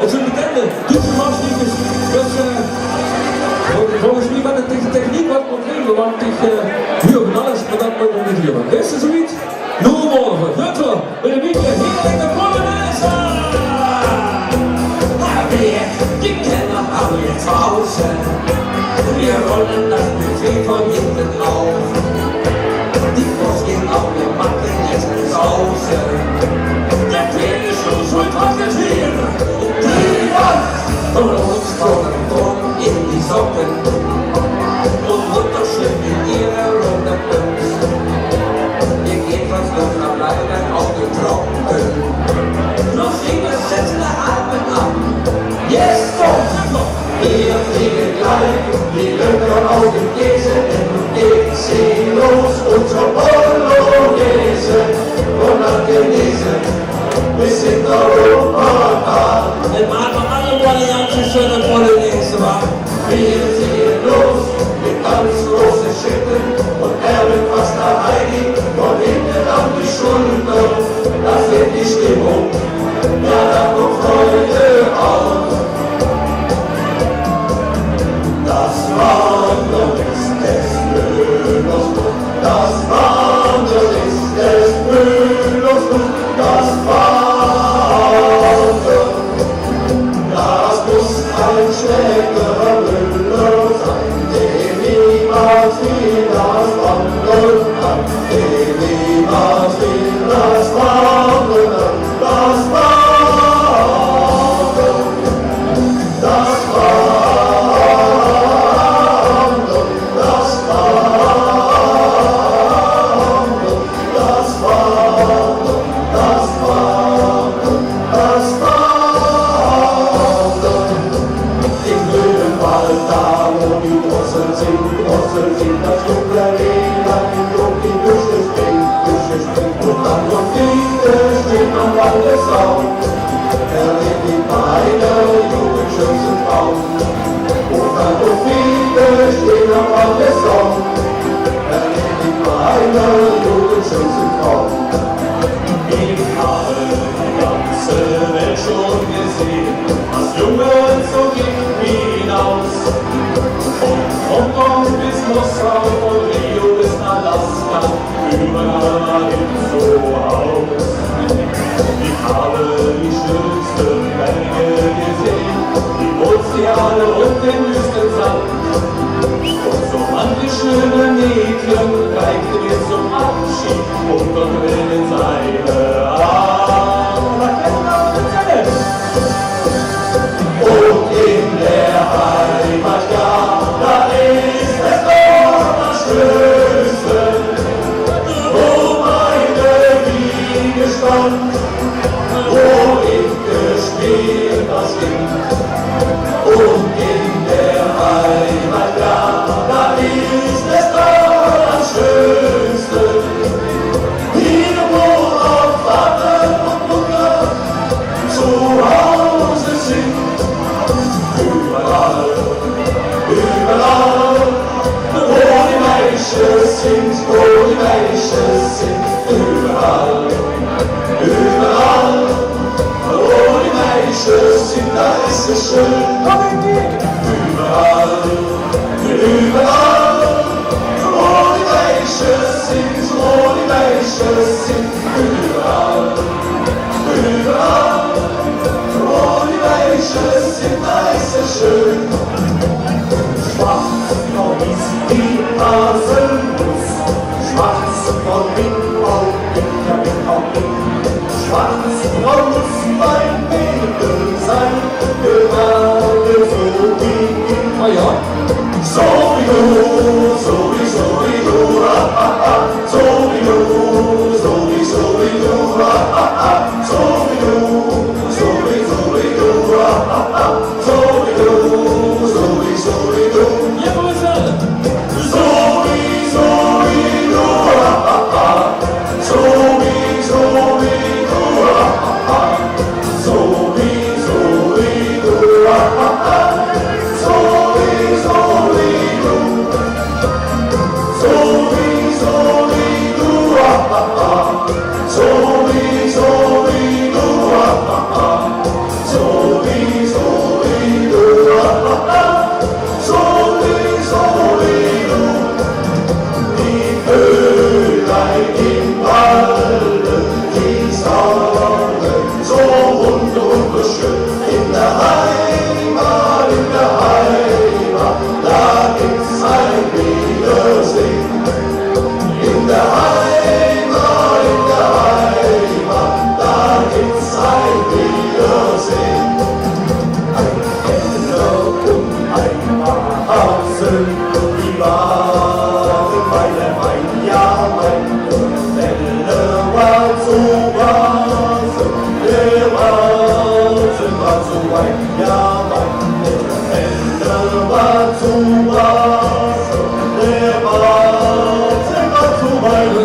Het zijn bekende toetsenmansniekers, dus volgens mij met de techniek wat moet regelen, want ik huur van alles, maar dat moet ik niet huren. Is er zoiets? Nu morgen, goed zo, met een beetje hier in de Polonaise! Die Kenner haben jetzt draußen, wir rollen das Buffet von hinten auf. Die Post geht auf, wir machen jetzt eine Sause. Der Penischuss holt was mit hier, die Wand von uns kommen Turm in die Socken und Mutter schwimmt in ihrer runden Blues. Wir gehen fast noch am Leiden auf den Trocken, noch Finger setzen der Atmen ab. Yes, doch! Wir fliegen gleich, die Löcher aus dem Käse, denn geht sie los, unser Polonaise, von der Genese bis in Europa. En maken alle Varianten schöne Polonaise, wa? Wir ziehen los, mit ganz großen Schritten und erben fast der Heidi von hinten an die Schulter. Das wird die Stimmung, ja, da kommt Freude auf. Das Wandern ist des Müllers Blut, das Wandern ist des Müllers Blut, das Wandern, das muss ein schlechterer Müller sein, der niemals will das Wandern an, der niemals will das Wandern an, das Wandern, das und den Wüstensand. Und so manche schöne Mädchen reichte mir zum Abschied unter Tränen seine Arme. Und in der Heimat, ja, da ist es doch das Schönste, wo meine Wiege stand, wo ich gespielt das Kind. Und in der Heimat, ja, da ist es doch das Schönste. Hier, wo auch Vater und Mutter zu Hause sind. Überall, überall, wo die Menschen sind, wo die Menschen sind. Überall, überall, wo die Menschen sind, da ist es schön. Überall, überall, wo die Menschen sind, wo die Menschen sind. Überall, überall, wo die Menschen sind, da ist es schön. Schwarz weiß wie Haselnuss, schwarz von Windbau, ja Windbau, schwarz muss mein Mädel sein, gerade so wie ich. Ah ja? So wie du, so wie du, so wie du, so wie du, so wie du, so wie du, so wie du, so wie du. Ja, wo ist er? So wie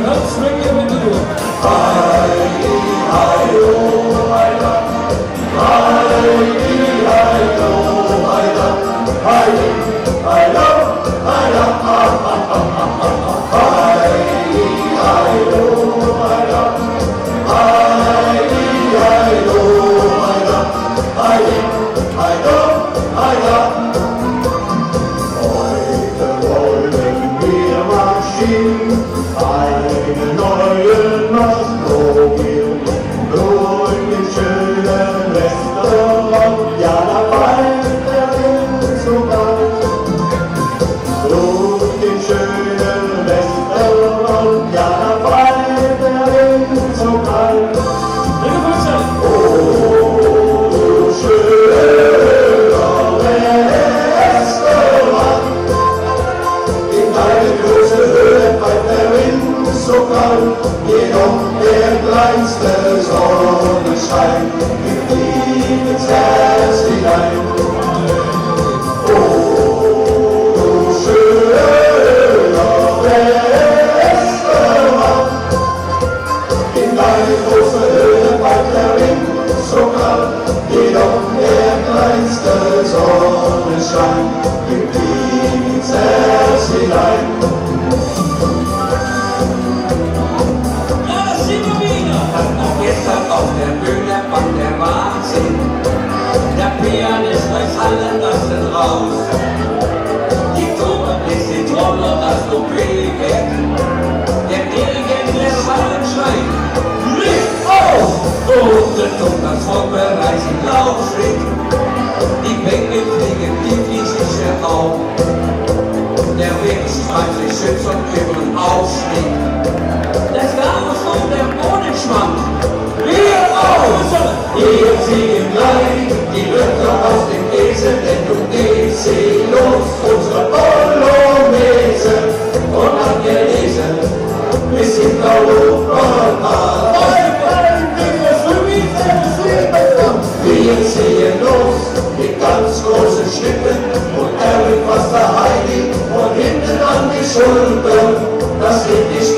Ganz schwingen wir bitte durch. Eine neue Nacht, wo wir durch den schönen Restaurant, ja, da weilt der Wind so weit. Durch den schönen Restaurant, ja, da weilt der Wind so weit. Oh, du schöner Restaurant, in deine große Höhe weilt der Wind so kalt, jedoch der kleinste Sonnenschein gibt ihm ins Herz hinein. Oh, du schöner Restaurant, in deine große Höhe weilt der Wind so kalt, jedoch der kleinste Sonnenschein gibt ihm ins Herz hinein. Gestern auf der Bühne war der Wahnsinn. Der Pianist reißt alle Tasten raus. Die Tuba bläst die Trommel und das Trompet weg. Der Dirigent lässt allen schreien: Licht auf! Und der Ton das Volk bereits im Laufschritt. Die Bänke fliegen, die Fliesische auf. Der Wind streift sich Schütz und übeln Aufstieg. Das Gabel und der Boden schwankt. Wir auf! Wir ziehen gleich die Löcher aus dem Esel, denn du gehst sie los, unsere Polonaise. Und angelesen bis in Europa. Wir ziehen los mit ganz großen Schritten und Eric was der Heidi und hinten an die Schulter. Das geht nicht